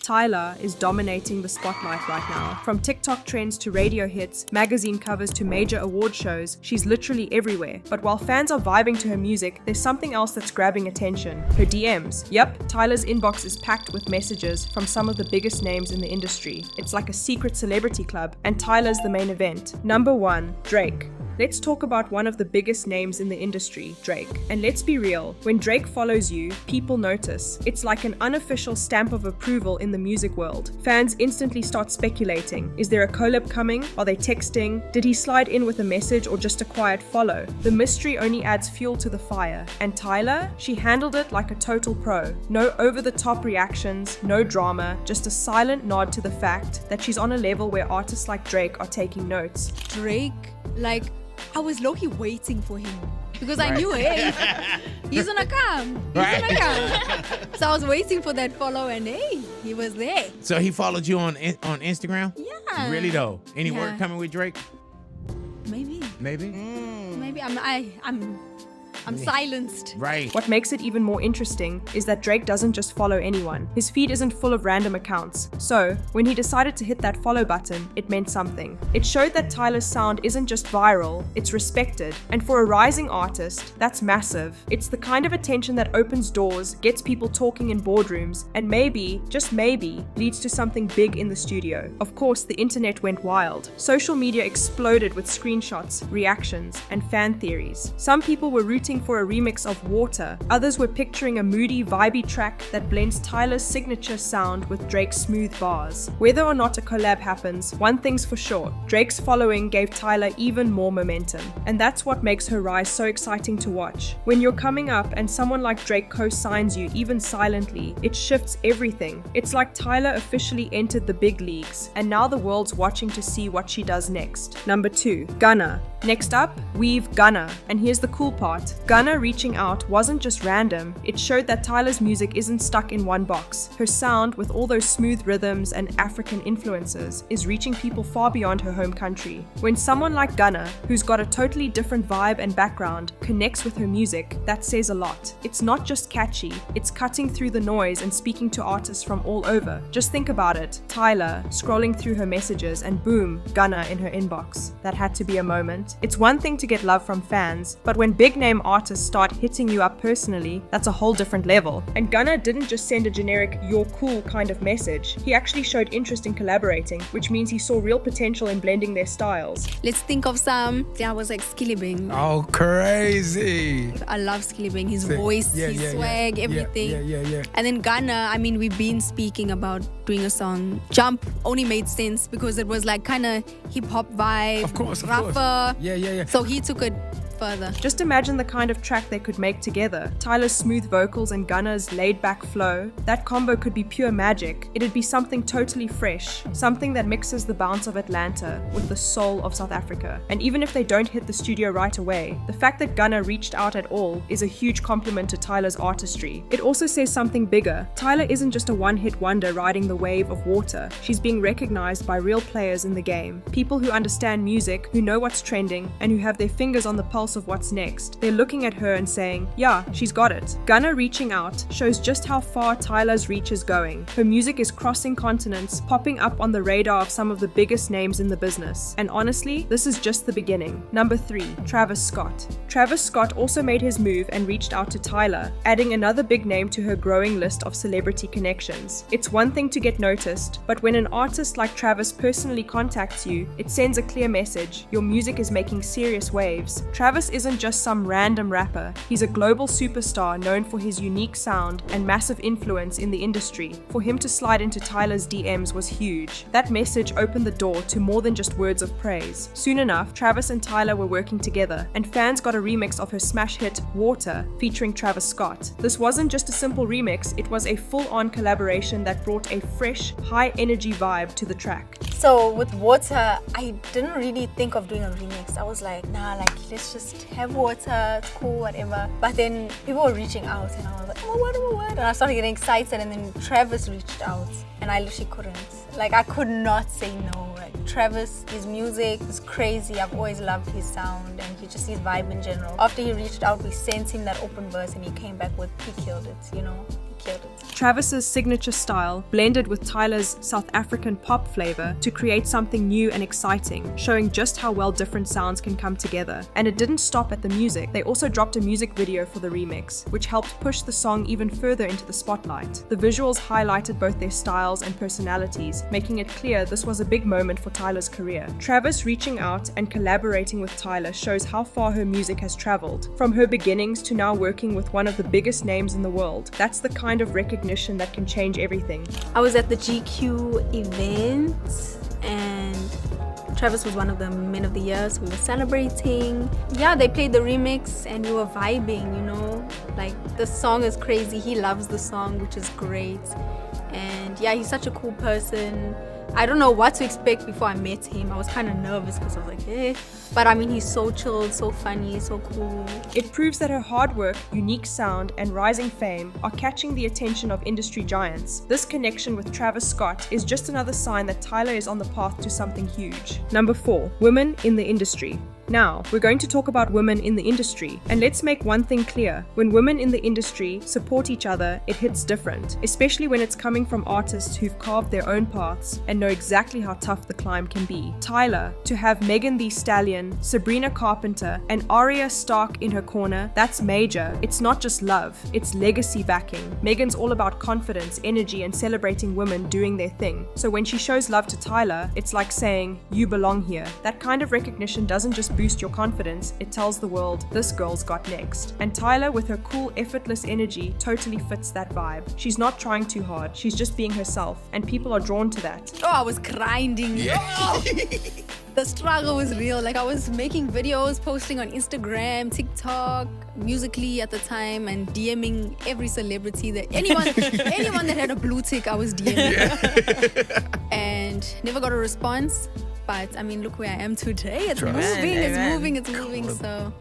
Tyla is dominating the spotlight right now. From TikTok trends to radio hits, magazine covers to major award shows, she's literally everywhere. But while fans are vibing to her music, there's something else that's grabbing attention: her DMs. Yep, Tyla's inbox is packed with messages from some of the biggest names in the industry. It's like a secret celebrity club, and Tyla's the main event. Number 1, Drake. Let's talk about one of the biggest names in the industry, Drake. And let's be real, when Drake follows you, people notice. It's like an unofficial stamp of approval in the music world. Fans instantly start speculating. Is there a collab coming? Are they texting? Did he slide in with a message or just a quiet follow? The mystery only adds fuel to the fire. And Tyla? She handled it like a total pro. No over-the-top reactions, no drama, just a silent nod to the fact that she's on a level where artists like Drake are taking notes. Drake, like, I was low-key waiting for him because I knew, hey, he's gonna come. So I was waiting for that follow, and hey, he was there. So he followed you on Instagram? Yeah. Really though? Any work coming with Drake? Maybe. Maybe I'm silenced. Right. What makes it even more interesting is that Drake doesn't just follow anyone. His feed isn't full of random accounts. So, when he decided to hit that follow button, it meant something. It showed that Tyla's sound isn't just viral, it's respected. And for a rising artist, that's massive. It's the kind of attention that opens doors, gets people talking in boardrooms, and maybe, just maybe, leads to something big in the studio. Of course, the internet went wild. Social media exploded with screenshots, reactions, and fan theories. Some people were rooting for a remix of Water. Others were picturing a moody, vibey track that blends Tyla's signature sound with Drake's smooth bars. Whether or not a collab happens, one thing's for sure: Drake's following gave Tyla even more momentum. And that's what makes her rise so exciting to watch. When you're coming up and someone like Drake co-signs you, even silently, it shifts everything. It's like Tyla officially entered the big leagues, and now the world's watching to see what she does next. Number 2, Gunna. Next up, we've Gunna. And here's the cool part. Gunna reaching out wasn't just random, it showed that Tyla's music isn't stuck in one box. Her sound, with all those smooth rhythms and African influences, is reaching people far beyond her home country. When someone like Gunna, who's got a totally different vibe and background, connects with her music, that says a lot. It's not just catchy, it's cutting through the noise and speaking to artists from all over. Just think about it, Tyla scrolling through her messages and boom, Gunna in her inbox. That had to be a moment. It's one thing to get love from fans, but when big name artists start hitting you up personally, that's a whole different level. And Gunna didn't just send a generic "you're cool" kind of message. He actually showed interest in collaborating, which means he saw real potential in blending their styles. Let's think of some. There was like Skillibeng. Oh, crazy. I love Skillibeng. His voice, his swag, everything. Yeah. And then Gunna, I mean, we've been speaking about doing a song. Jump only made sense because it was like kind of hip-hop vibe. Of course. Rougher. Yeah. So he took it further. Just imagine the kind of track they could make together. Tyla's smooth vocals and Gunna's laid-back flow. That combo could be pure magic. It'd be something totally fresh, something that mixes the bounce of Atlanta with the soul of South Africa. And even if they don't hit the studio right away, the fact that Gunna reached out at all is a huge compliment to Tyla's artistry. It also says something bigger. Tyla isn't just a one-hit wonder riding the wave of Water. She's being recognized by real players in the game. People who understand music, who know what's trending, and who have their fingers on the pulse of what's next. They're looking at her and saying, yeah, she's got it. Gunna reaching out shows just how far Tyla's reach is going. Her music is crossing continents, popping up on the radar of some of the biggest names in the business. And honestly, this is just the beginning. Number 3, Travis Scott. Travis Scott also made his move and reached out to Tyla, adding another big name to her growing list of celebrity connections. It's one thing to get noticed, but when an artist like Travis personally contacts you, it sends a clear message. Your music is making serious waves. Travis isn't just some random rapper. He's a global superstar known for his unique sound and massive influence in the industry. For him to slide into Tyla's DMs was huge. That message opened the door to more than just words of praise. Soon enough, Travis and Tyla were working together, and fans got a remix of her smash hit Water featuring Travis Scott. This wasn't just a simple remix, it was a full-on collaboration that brought a fresh, high-energy vibe to the track. So with Water, I didn't really think of doing a remix. I was like, nah, like let's just have Water, it's cool, whatever. But then people were reaching out and I was like, oh, what? And I started getting excited, and then Travis reached out and I literally couldn't. Like, I could not say no. Like, Travis, his music is crazy. I've always loved his sound and his vibe in general. After he reached out, we sent him that open verse and he came back with, he killed it, you know. Cute. Travis's signature style blended with Tyla's South African pop flavor to create something new and exciting, showing just how well different sounds can come together. And it didn't stop at the music. They also dropped a music video for the remix, which helped push the song even further into the spotlight. The visuals highlighted both their styles and personalities, making it clear this was a big moment for Tyla's career. Travis reaching out and collaborating with Tyla shows how far her music has traveled, from her beginnings to now working with one of the biggest names in the world. That's the kind of recognition that can change everything. I was at the GQ event and Travis was one of the men of the year, so we were celebrating. Yeah, they played the remix and we were vibing, you know. Like, the song is crazy. He loves the song, which is great. And yeah, he's such a cool person. I don't know what to expect before I met him. I was kind of nervous because I was like, eh. But I mean, he's so chilled, so funny, so cool. It proves that her hard work, unique sound, and rising fame are catching the attention of industry giants. This connection with Travis Scott is just another sign that Tyla is on the path to something huge. Number 4. Women in the industry. Now, we're going to talk about women in the industry, and let's make one thing clear. When women in the industry support each other, it hits different, especially when it's coming from artists who've carved their own paths and know exactly how tough the climb can be. Tyla, to have Megan Thee Stallion, Sabrina Carpenter, and Arya Stark in her corner, that's major. It's not just love, it's legacy backing. Megan's all about confidence, energy, and celebrating women doing their thing. So when she shows love to Tyla, it's like saying, you belong here. That kind of recognition doesn't just boost your confidence, it tells the world, this girl's got next. And Tyla, with her cool, effortless energy, totally fits that vibe. She's not trying too hard, she's just being herself, and people are drawn to that. Oh, I was grinding. Yeah. Oh. The struggle was real. Like, I was making videos, posting on Instagram, TikTok, Musically at the time, and DMing every celebrity that anyone that had a blue tick, I was DMing. And never got a response. But I mean, look where I am today. It's moving. So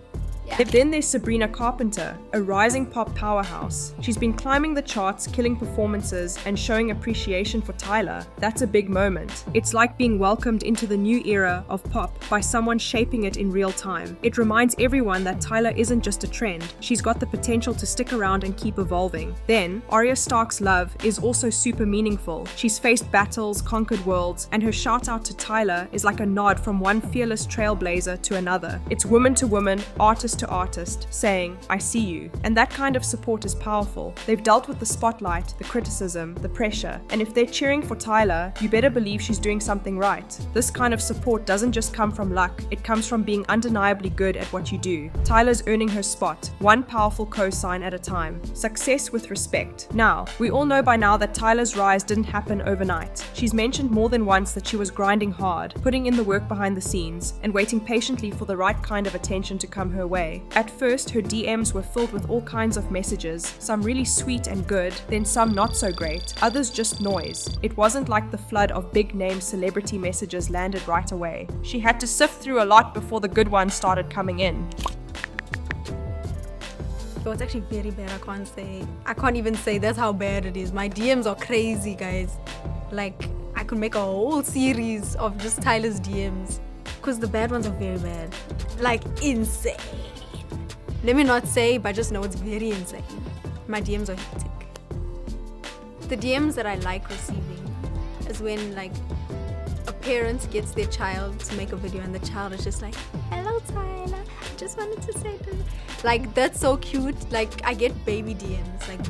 yeah. Then there's Sabrina Carpenter, a rising pop powerhouse. She's been climbing the charts, killing performances, and showing appreciation for Tyla. That's a big moment. It's like being welcomed into the new era of pop by someone shaping it in real time. It reminds everyone that Tyla isn't just a trend. She's got the potential to stick around and keep evolving. Then, Arya Stark's love is also super meaningful. She's faced battles, conquered worlds, and her shout out to Tyla is like a nod from one fearless trailblazer to another. It's woman to woman, artist to artist, saying, I see you. And that kind of support is powerful. They've dealt with the spotlight, the criticism, the pressure, and if they're cheering for Tyla, you better believe she's doing something right. This kind of support doesn't just come from luck, it comes from being undeniably good at what you do. Tyla's earning her spot, one powerful cosign at a time. Success with respect. Now, we all know by now that Tyla's rise didn't happen overnight. She's mentioned more than once that she was grinding hard, putting in the work behind the scenes, and waiting patiently for the right kind of attention to come her way. At first, her DMs were filled with all kinds of messages, some really sweet and good, then some not so great, others just noise. It wasn't like the flood of big-name celebrity messages landed right away. She had to sift through a lot before the good ones started coming in. So it's actually very bad. I can't even say that's how bad it is. My DMs are crazy, guys. Like, I could make a whole series of just Tyla's DMs, because the bad ones are very bad. Like, insane. Let me not say, but just know it's very insane. My DMs are hectic. The DMs that I like receiving is when, like, a parent gets their child to make a video and the child is just like, hello Tyla, I just wanted to say this. Like, that's so cute. Like, I get baby DMs, like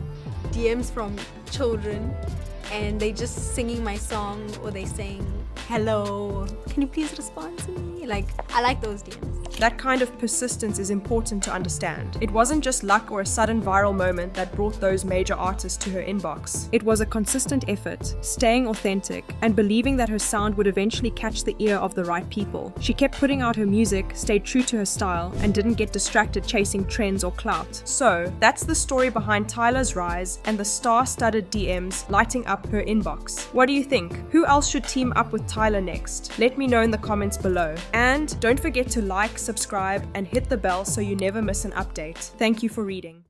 DMs from children, and they just singing my song, or they saying, hello, can you please respond to me? Like, I like those DMs. That kind of persistence is important to understand. It wasn't just luck or a sudden viral moment that brought those major artists to her inbox. It was a consistent effort, staying authentic, and believing that her sound would eventually catch the ear of the right people. She kept putting out her music, stayed true to her style, and didn't get distracted chasing trends or clout. So, that's the story behind Tyla's rise and the star-studded DMs lighting up her inbox. What do you think? Who else should team up with Tyla next? Let me know in the comments below. And don't forget to like, subscribe, and hit the bell so you never miss an update. Thank you for reading.